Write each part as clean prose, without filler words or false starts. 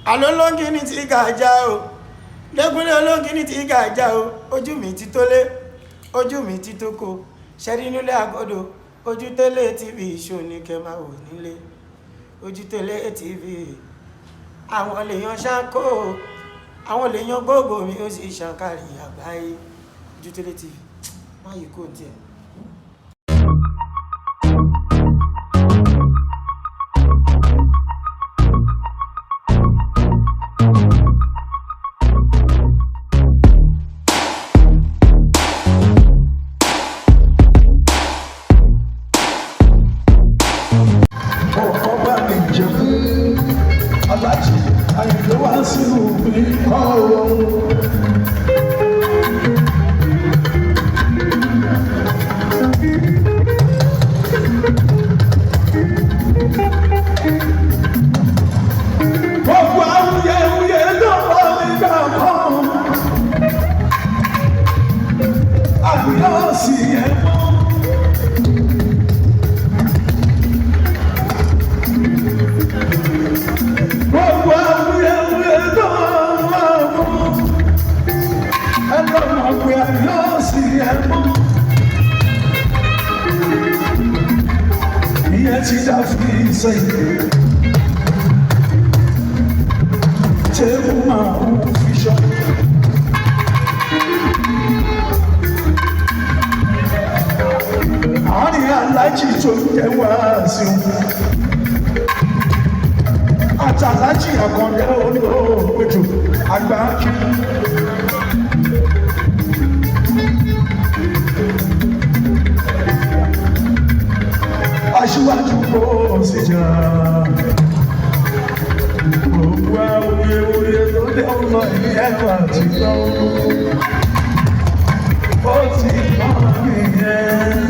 Alólóńgì ní ti gàjà o, Dẹ́kunlé olóńgì ní ti gàjà o, ojú mi ti tólé, ojú mi ti tóko, ṣẹ́rí nílé àgọ́dọ̀, ojú télé TV ṣó ní kẹ́ máa wò nílé, ojú télé TV, àwọn lèèyàn ṣáńkó, àwọn lèèyàn gbogbo mi ó sì ṣàǹkàrí àgbáyé, ojú télé TV, máa yìí kò tiẹ̀. Aláàjì Àyìndé wá sínú mi ọ̀rọ̀. Gbogbo awuyewuye lọ́wọ́ nígbà kan, àgbẹ̀ ọ̀sìn yẹn mọ́. Gbogbo awuyewuye lọ́wọ́ ẹlọ́mọ̀gbẹ́ àgbẹ̀ ọ̀sìn yẹn mọ́. Ìyẹn ti dá fi sẹ́yìn. Table máa ń fi ṣọ́. Àárín aláàjì tó jẹ́ Wàsíù àtàlájì Àkàndé olóògbèjò àgbà kí. Aṣíwájú kò sí jà. Gbogbo awuyewuye tó dé ọmọ ìyẹ́nu àtijọ́. Ó ti mọ́ nìyẹn.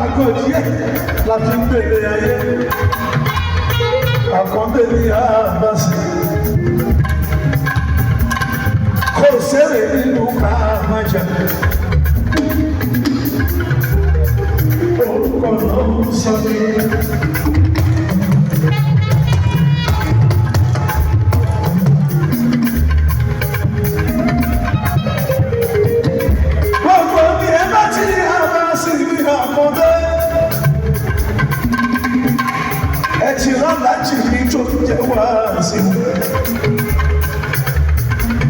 Àgọ́díẹ̀ láti ń gbèrè ayé, àkọ́bẹ̀ ní àbáṣe. Kò sẹ́rẹ̀ nínú ká máa jà. Orúkọ náà ń sọ ní. Gbogbo ní ẹ bá ti ní àbáṣe ní àkọ́bẹ̀. Ẹtì Aláàjì mi tó jẹ́ Wàsíù.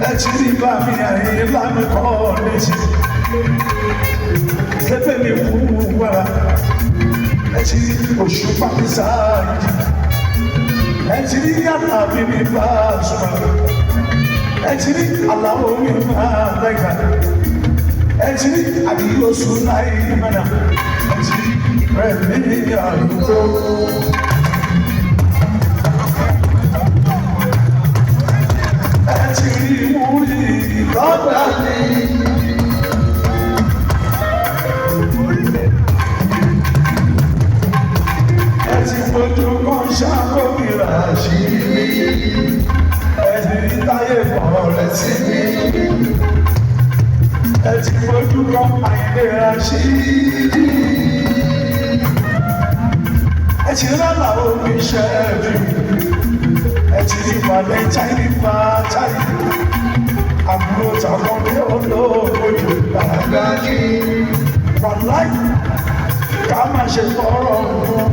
Ẹtì ní bàmí Àyìnlá mi kọ́ létí. Kébé mi kú wàrà. Ẹtì ní Òṣùpá mi Sáàjì. Ẹtì ní Àlàbí mi Pasuma. Ẹtì ní Àlàó mi Màláíkà. Ẹtì ní Àdìó Sùláìmánà. Ẹtì ní Rẹ̀mí Àlùkò. Lọ́gbà ni ẹ ti fojú kan ṣàkóbìrà sí mi, ẹ ti rí táyé bọ̀ rẹ̀ sí mi, ẹ ti fojú kan àìlera sí mi, ẹ ti rálá omi ṣẹ́ẹ̀bì, ẹ ti rí Valentine pátálì. Àbúrò Àkàndé olóògbèjò àgbà kí. Wàláì ká má ṣe fọ́rọ̀ wọn.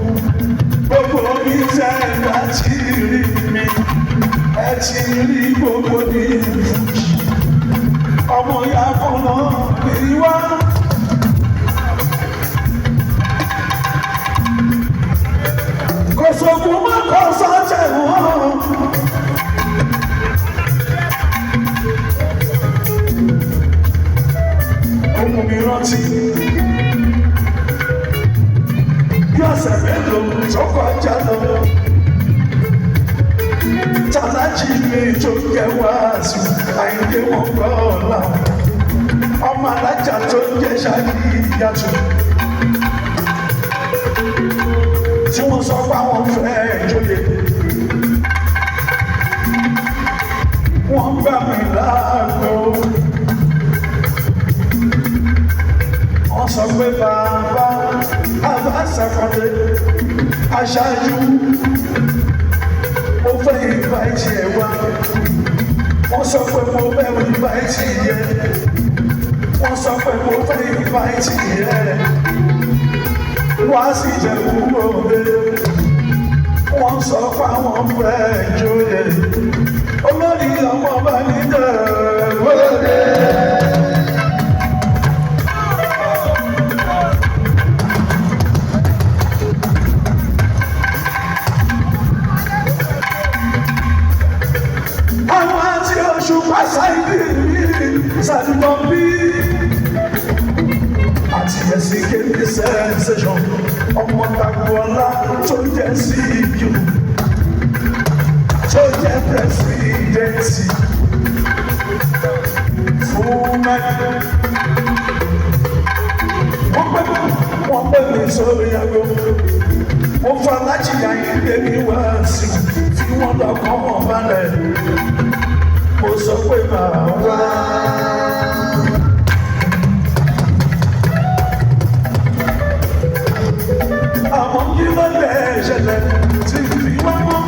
Gbogbo oníṣẹ́ ẹ̀dá ti rí mi. Ẹ ti rí gbogbo ní ìfújì. Ọmọ ìyá kan náà ní wá. Kò sókun má kọ́ sọ́tẹ̀ wọ́n. Ohun mi rántí bí ọ̀sẹ̀ mélòó tó kọjá lọ. Tàlájì mi tó jẹ́ Wàsíù Àyìndé wọn gbọ́ ọ̀la. Ọmọ alájà tó ń jẹ́ ìyàtọ̀ tí wọ́n sọ pé àwọn fẹ́ ìjòyè wọ́n gbà mí láàgbọ́ wọ́n sọ pé bàbá Sàkàndé aṣáájú mo fẹ́ ìbáìtì ẹ̀ wá wọ́n sọ pé mo fẹ́ ìbáìtì yẹ wọ́n sọ pé mo fẹ́ ìbáìtì yẹ wá sí Ìjẹ̀bú Òde wọ́n sọ pé àwọn fẹ́ ìjòyè olórí ọmọ bá ní Ìjẹ̀bú Òde. Sadumbi àti ẹ̀sìn kéde sẹ́sẹ̀sọ̀n ọmọ Dàgbọ́lá tó jẹ́ CEO tó jẹ́ pẹ́sidẹ́ntì fún mẹ́tò. Wọ́n pẹ́ mi sórí aago mo fa láti yàyí débi wá sí tí wọ́n lọ kọ́ mọ̀ balẹ̀ mo sọ pé màá wá. Àwọn kí ló lè ṣẹlẹ̀ tí fi wá mọ́.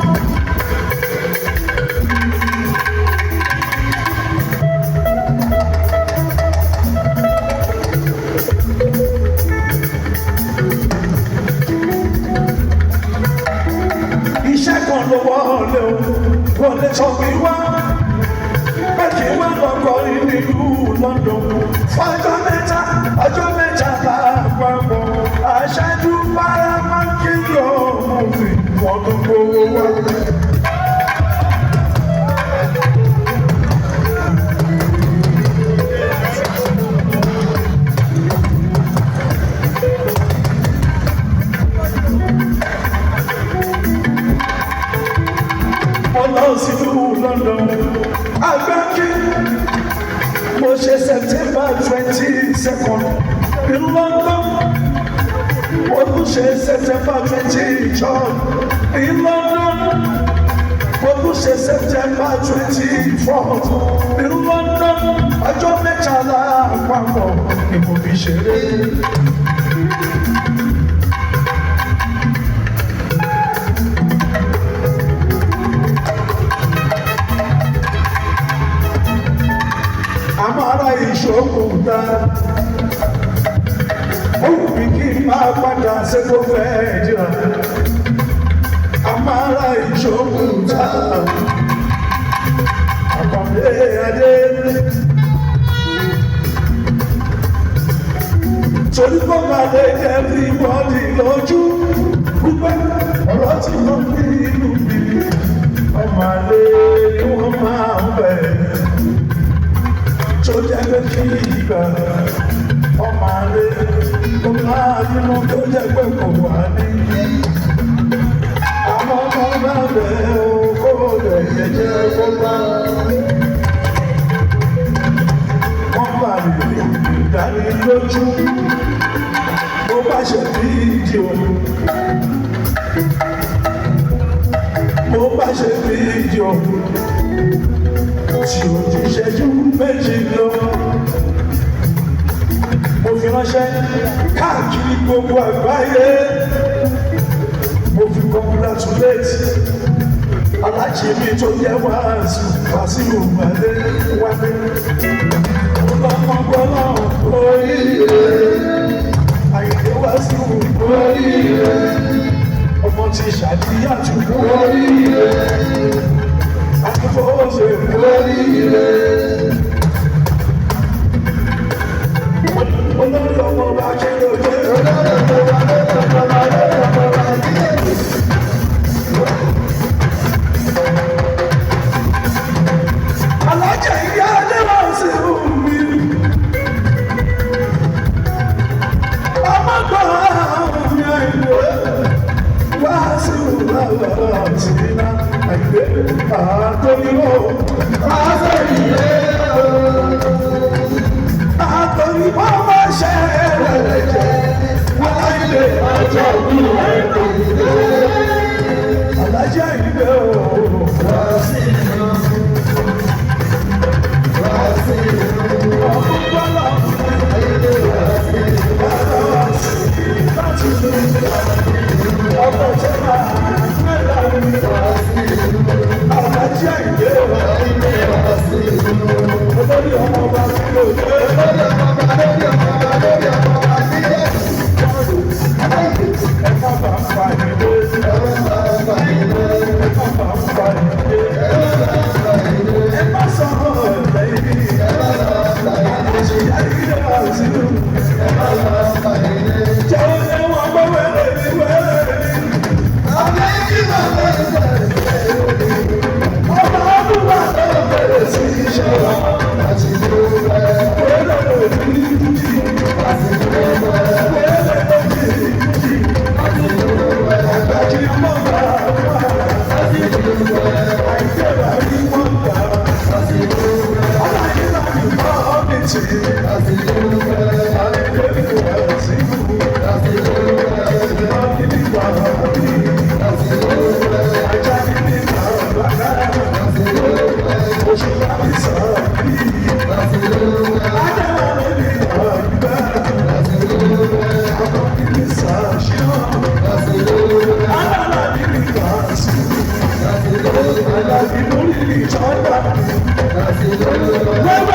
Iṣẹ́ kan ló wọlé o, wọlé sọ mi wá. Méjì wá lọ́kọ̀ nínú London. Ọjọ́ mẹ́ta lápapọ̀. Aṣáájú Paramount Kingdom movie wọ́n tó gbowó wá. London, Agbáki, mo ṣe September 22nd in London, mo tún ṣe September 23rd in London, mo tún ṣe September 24th in London, ọjọ́ mẹ́tàlá àpapọ̀ ni mo fi ṣeré. Amara ìṣòkòtà òun bí kí n máa padà sẹ́kọ̀ọ́ fẹ́ jìrà. Amara ìṣòkòtà àkàndé adé. Torí kó máa lè everybody lójú gbígbẹ́ ọ̀rọ̀ tí wọ́n fi inú bí ọmọ àlè ni wọ́n máa ń bẹ̀rẹ̀. Tó jẹ́ pé kí ìgbà ọmọ rẹ̀ tó máa nínú tó jẹ́ pé kò wá ní. Àwọn ọmọ náà bẹ̀ kó lè jẹjẹ kó bá. Wọ́n bá lè ìdánilójú bó bá ṣe fídíò. Bó bá ṣe fídíò. Tí o ti ṣẹ́jú méjì lọ, mo fi ránṣẹ́ káàkiri gbogbo àgbáyé, mo fi congratulate aláàjì mi tó jẹ́ Wàsíù Wálé wálé. Ọlọ́mọgbọ́nà oríire, Àyìndé Wàsíù oríire, ọmọ ti Ṣàdíyàtú oríire. Akífọ́sẹ̀ oríire. Olórí ọmọ bá kí ló dé? Olórí ọmọ bá kí ló dé? Alájà ìyá Adéwàsí mi. Ọmọgbà mi àìlè. Wàsíù làwọn àti iná. Àtòyìnbó, àtòyìnbó, àtòyìnbó máa ṣe ẹ̀rẹ̀ Where